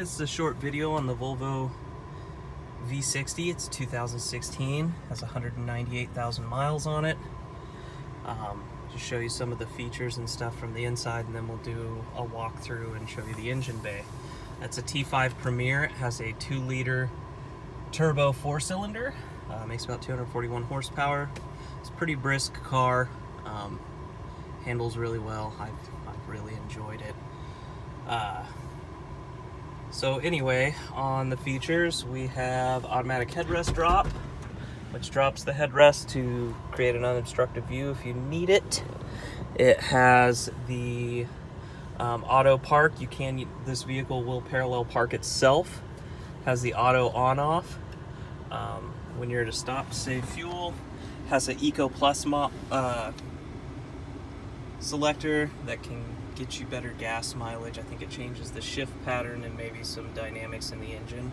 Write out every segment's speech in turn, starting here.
This is a short video on the Volvo V60. It's 2016, has 198,000 miles on it. Just show you some of the features and stuff from the inside, and then we'll do a walkthrough and show you the engine bay. That's a T5 Premier. It has a 2-liter turbo 4-cylinder. Makes about 241 horsepower. It's a pretty brisk car. Handles really well. I've really enjoyed it. So anyway, on the features, we have automatic headrest drop, which drops the headrest to create an unobstructed view if you need it. It has the auto park. This vehicle will parallel park itself. Has the auto on-off. When you're at a stop to save fuel. Has an Eco Plus selector that can get you better gas mileage. I think it changes the shift pattern and maybe some dynamics in the engine.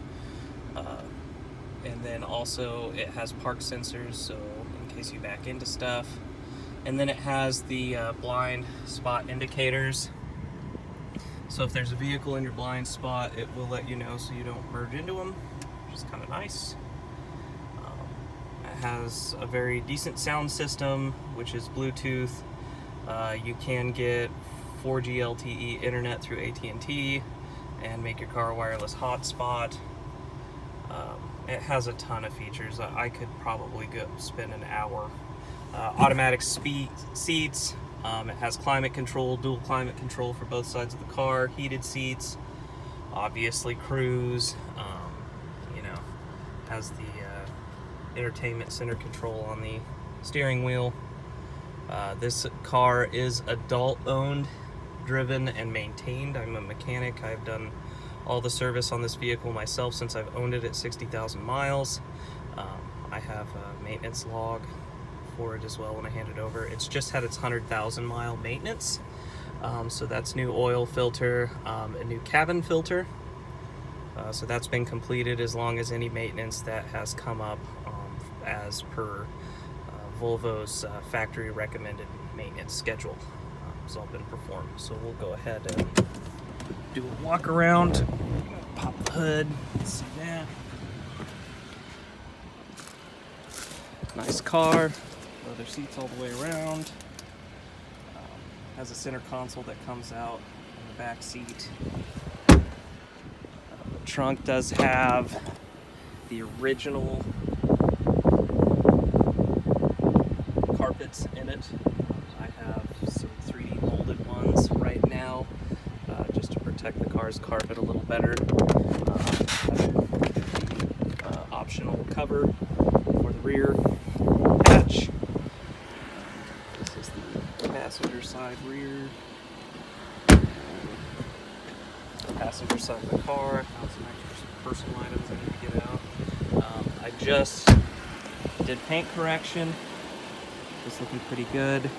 And then also it has park sensors, so in case you back into stuff. And then it has the blind spot indicators. So if there's a vehicle in your blind spot, it will let you know so you don't merge into them, which is kind of nice. It has a very decent sound system, which is Bluetooth. You can get 4G LTE internet through AT&T and make your car a wireless hotspot. It has a ton of features. I could probably spend an hour. Automatic seats. It has climate control, dual climate control for both sides of the car, heated seats, obviously cruise. Has the entertainment center control on the steering wheel. This car is adult owned, driven, and maintained. I'm a mechanic. I've done all the service on this vehicle myself since I've owned it at 60,000 miles. I have a maintenance log for it as well when I hand it over. It's just had its 100,000 mile maintenance. So that's new oil filter, a new cabin filter. So that's been completed, as long as any maintenance that has come up as per Volvo's factory recommended maintenance schedule has all been performed. So we'll go ahead and do a walk around, pop the hood, see that. Nice car, leather seats all the way around. Has a center console that comes out in the back seat. The trunk does have the original carpets in it. I have some 3D molded ones right now, just to protect the car's carpet a little better. Optional cover for the rear hatch. This is the passenger side rear. Passenger side of the car. I found some extra personal items I need to get out. I just did paint correction. It's looking pretty good.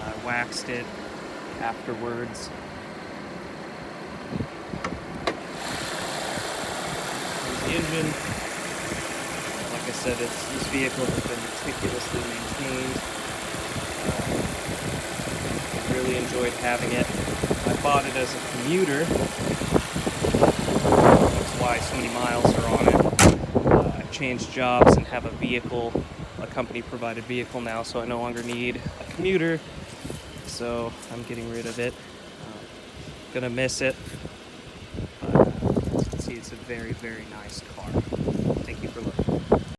I waxed it afterwards. Here's the engine. Like I said, this vehicle has been meticulously maintained. I really enjoyed having it. I bought it as a commuter. That's why so many miles are on it. I've changed jobs and have a vehicle, a company provided vehicle now, so I no longer need a commuter. So I'm getting rid of it. Gonna miss it. But as you can see, it's a very, very nice car.